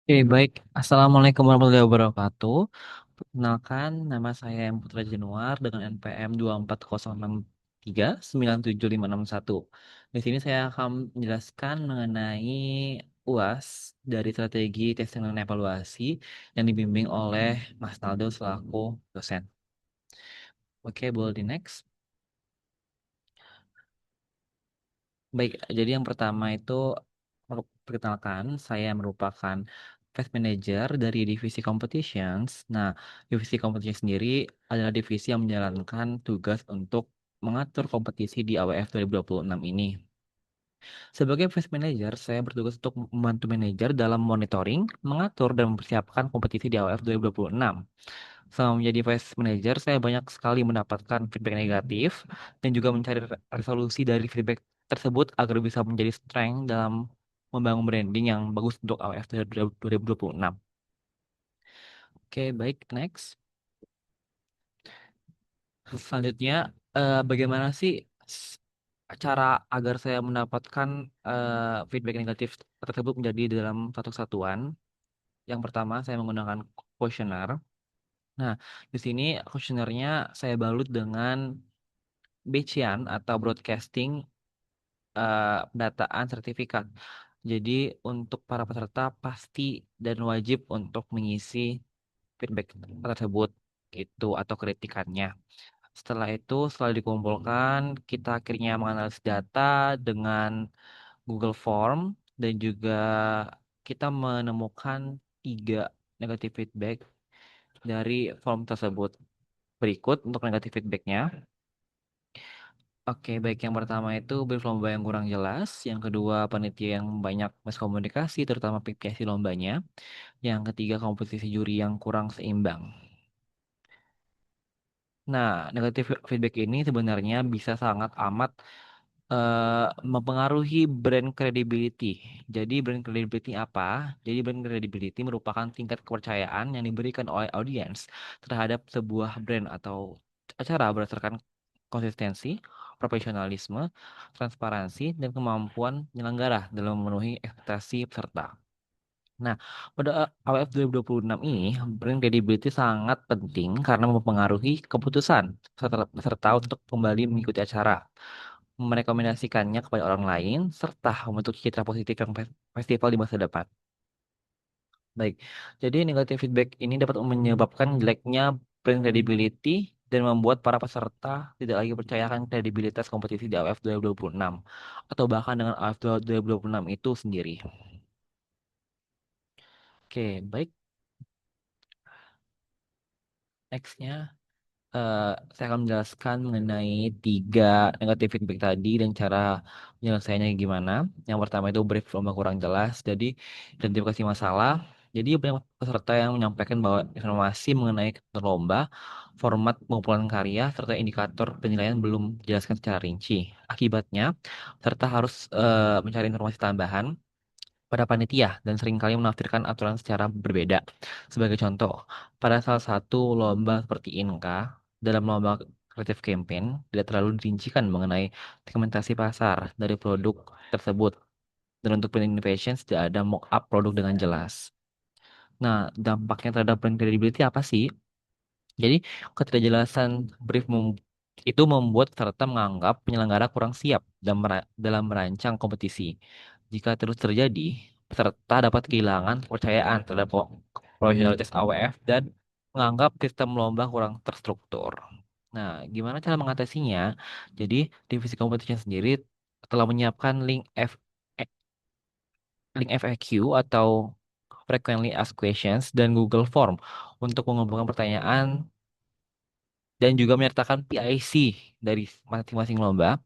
Oke, baik. Assalamualaikum warahmatullahi wabarakatuh. Perkenalkan, nama saya M. Putra Januar dengan NPM 24063975561. Di sini saya akan menjelaskan mengenai UAS dari strategi testing dan evaluasi yang dibimbing oleh Mas Naldo selaku dosen. Oke, boleh di next. Baik, jadi yang pertama itu perkenalkan, saya merupakan Fest Manager dari Divisi Competitions. Nah, Divisi Competition sendiri adalah divisi yang menjalankan tugas untuk mengatur kompetisi di AWF 2026 ini. Sebagai Fest Manager, saya bertugas untuk membantu manajer dalam monitoring, mengatur, dan mempersiapkan kompetisi di AWF 2026. Selama menjadi Vice Manager, saya banyak sekali mendapatkan feedback negatif dan juga mencari resolusi dari feedback tersebut agar bisa menjadi strength dalam membangun branding yang bagus untuk AWF 2026. Oke, baik, next. Selanjutnya, bagaimana sih s- cara agar saya mendapatkan feedback negatif tersebut menjadi dalam satu kesatuan? Yang pertama, saya menggunakan kuesioner. Nah, di sini kuesionernya saya balut dengan Bayesian atau broadcasting pendataan sertifikat. Jadi untuk para peserta pasti dan wajib untuk mengisi feedback tersebut itu atau kritikannya. Setelah dikumpulkan, kita akhirnya menganalisis data dengan Google Form dan juga kita menemukan tiga negatif feedback dari form tersebut. Berikut untuk negatif feedbacknya. Oke, baik. Yang pertama itu brief lomba yang kurang jelas. Yang kedua, panitia yang banyak miskomunikasi, terutama PPSI lombanya. Yang ketiga, komposisi juri yang kurang seimbang. Nah, negatif feedback ini sebenarnya bisa sangat amat mempengaruhi brand credibility. Jadi, brand credibility apa? Jadi, brand credibility merupakan tingkat kepercayaan yang diberikan oleh audiens terhadap sebuah brand atau acara berdasarkan konsistensi, profesionalisme, transparansi, dan kemampuan penyelenggara dalam memenuhi ekspektasi peserta. Nah, pada AWF 2026 ini, brand credibility sangat penting karena mempengaruhi keputusan peserta untuk kembali mengikuti acara, merekomendasikannya kepada orang lain, serta membentuk citra positif yang festival di masa depan. Baik, jadi negatif feedback ini dapat menyebabkan jeleknya brand credibility dan membuat para peserta tidak lagi percayakan kredibilitas kompetisi di AWF 2026 atau bahkan dengan AWF 2026 itu sendiri. Oke, baik. Nextnya, eh, saya akan menjelaskan mengenai tiga negatif feedback tadi dan cara penyelesaiannya gimana. Yang pertama itu brief lomba kurang jelas, jadi identifikasi masalah. Jadi banyak peserta yang menyampaikan bahwa informasi mengenai ketentuan lomba, format pengumpulan karya, serta indikator penilaian belum dijelaskan secara rinci. Akibatnya, peserta harus mencari informasi tambahan pada panitia dan seringkali menafsirkan aturan secara berbeda. Sebagai contoh, pada salah satu lomba seperti Inka, dalam lomba kreatif campaign tidak terlalu dirincikan mengenai segmentasi pasar dari produk tersebut. Dan untuk brand innovation tidak ada mock-up produk dengan jelas. Nah, dampaknya terhadap brand credibility apa sih? Jadi, ketidakjelasan brief itu membuat peserta menganggap penyelenggara kurang siap dalam merancang kompetisi. Jika terus terjadi, peserta dapat kehilangan kepercayaan terhadap profesionalitas AWF dan menganggap sistem lomba kurang terstruktur. Nah, gimana cara mengatasinya? Jadi, divisi kompetisi sendiri telah menyiapkan eh, link FAQ atau Frequently Asked Questions dan Google Form untuk mengumpulkan pertanyaan dan juga menyertakan PIC dari masing-masing lomba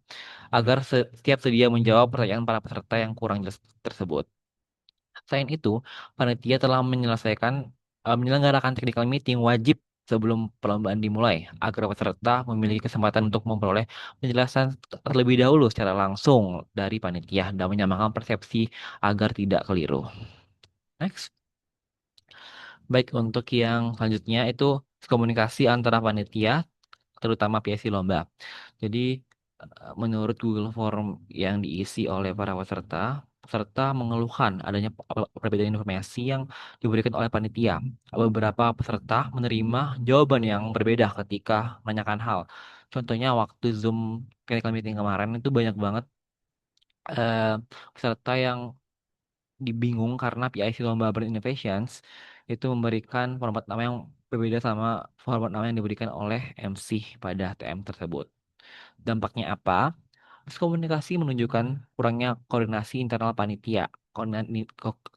agar setiap sedia menjawab pertanyaan para peserta yang kurang jelas tersebut. Selain itu, panitia telah menyelenggarakan technical meeting wajib sebelum perlombaan dimulai agar peserta memiliki kesempatan untuk memperoleh penjelasan terlebih dahulu secara langsung dari panitia dan menyamakan persepsi agar tidak keliru. Next. Baik, untuk yang selanjutnya itu komunikasi antara panitia terutama PSI lomba. Jadi menurut Google Form yang diisi oleh para peserta, peserta mengeluhkan adanya perbedaan informasi yang diberikan oleh panitia. Beberapa peserta menerima jawaban yang berbeda ketika menanyakan hal. Contohnya waktu Zoom clinical meeting kemarin itu banyak banget eh, peserta yang dibingung karena PIC Lomba Brand Innovations itu memberikan format nama yang berbeda sama format nama yang diberikan oleh MC pada TM tersebut. Dampaknya apa? Miskomunikasi menunjukkan kurangnya koordinasi internal panitia.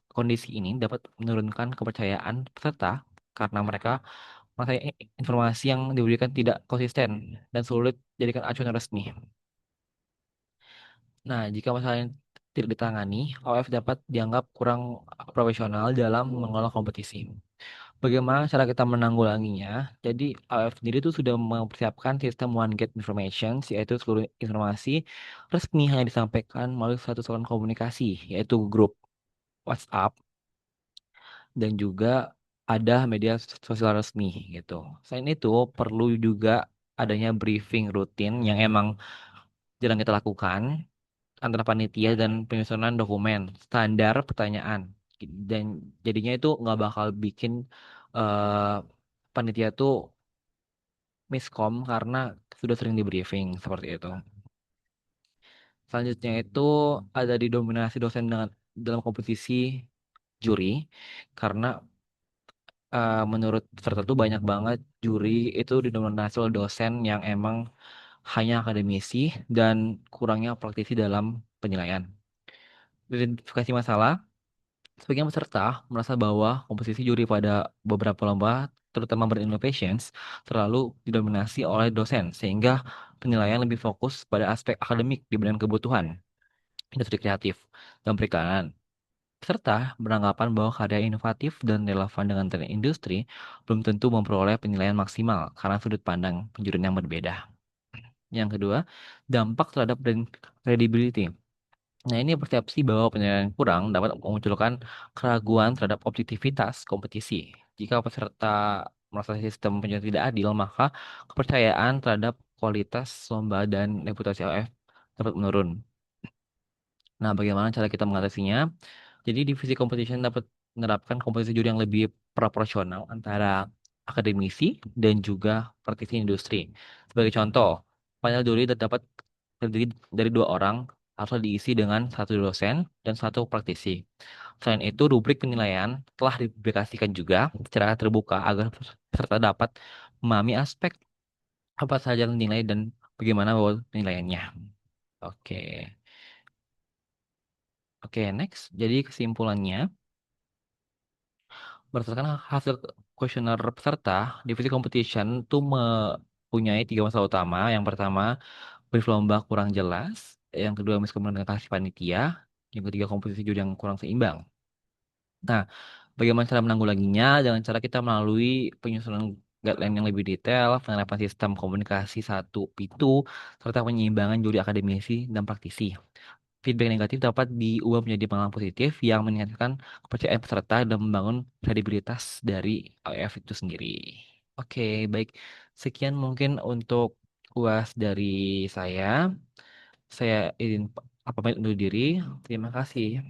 Kondisi ini dapat menurunkan kepercayaan peserta karena mereka merasa informasi yang diberikan tidak konsisten dan sulit dijadikan acuan resmi. Nah, jika masalah yang tidak ditangani, OF dapat dianggap kurang profesional dalam mengelola kompetisi. Bagaimana cara kita menanggulanginya? Jadi, OF sendiri itu sudah mempersiapkan sistem One Gate Information, yaitu seluruh informasi resmi hanya disampaikan melalui satu saluran komunikasi, yaitu grup WhatsApp dan juga ada media sosial resmi gitu. Selain itu, perlu juga adanya briefing rutin yang emang jarang kita lakukan antara panitia dan penyusunan dokumen standar pertanyaan dan jadinya itu nggak bakal bikin eh, panitia tuh miskom karena sudah sering di briefing seperti itu. Selanjutnya itu ada didominasi dosen dengan dalam kompetisi juri karena menurut peserta tuh banyak banget juri itu didominasi oleh dosen yang emang hanya akademisi dan kurangnya praktisi dalam penilaian. Identifikasi masalah. Sebagian peserta merasa bahwa komposisi juri pada beberapa lomba, terutama Innovations, terlalu didominasi oleh dosen, sehingga penilaian lebih fokus pada aspek akademik dibanding kebutuhan industri kreatif dan perikanan. Peserta beranggapan bahwa karya inovatif dan relevan dengan tren industri belum tentu memperoleh penilaian maksimal karena sudut pandang penjurian yang berbeda. Yang kedua, dampak terhadap brand credibility. Nah, ini persepsi bahwa penilaian kurang dapat memunculkan keraguan terhadap objektivitas kompetisi. Jika peserta merasa sistem penilaian tidak adil, maka kepercayaan terhadap kualitas lomba dan reputasi AF dapat menurun. Nah, bagaimana cara kita mengatasinya? Jadi, divisi competition dapat menerapkan komposisi juri yang lebih proporsional antara akademisi dan juga praktisi industri. Sebagai contoh, panel juri dapat terdiri dari dua orang atau diisi dengan satu dosen dan satu praktisi. Selain itu, rubrik penilaian telah dipublikasikan juga secara terbuka agar peserta dapat memahami aspek apa saja yang dinilai dan bagaimana bahwa penilaiannya. Oke, oke, next. Jadi kesimpulannya, berdasarkan hasil kuesioner peserta, divisi competition itu mempunyai tiga masalah utama. Yang pertama, brief lomba kurang jelas. Yang kedua, miskomunikasi panitia. Yang ketiga, komposisi juri yang kurang seimbang. Nah, bagaimana cara menanggulanginya? Dengan cara kita melalui penyusunan guideline yang lebih detail, penerapan sistem komunikasi satu pintu, serta penyeimbangan juri akademisi dan praktisi. Feedback negatif dapat diubah menjadi pengalaman positif yang meningkatkan kepercayaan peserta dan membangun kredibilitas dari AF itu sendiri. Oke, baik. Sekian mungkin untuk UAS dari saya. Saya izin pamit undur diri. Terima kasih.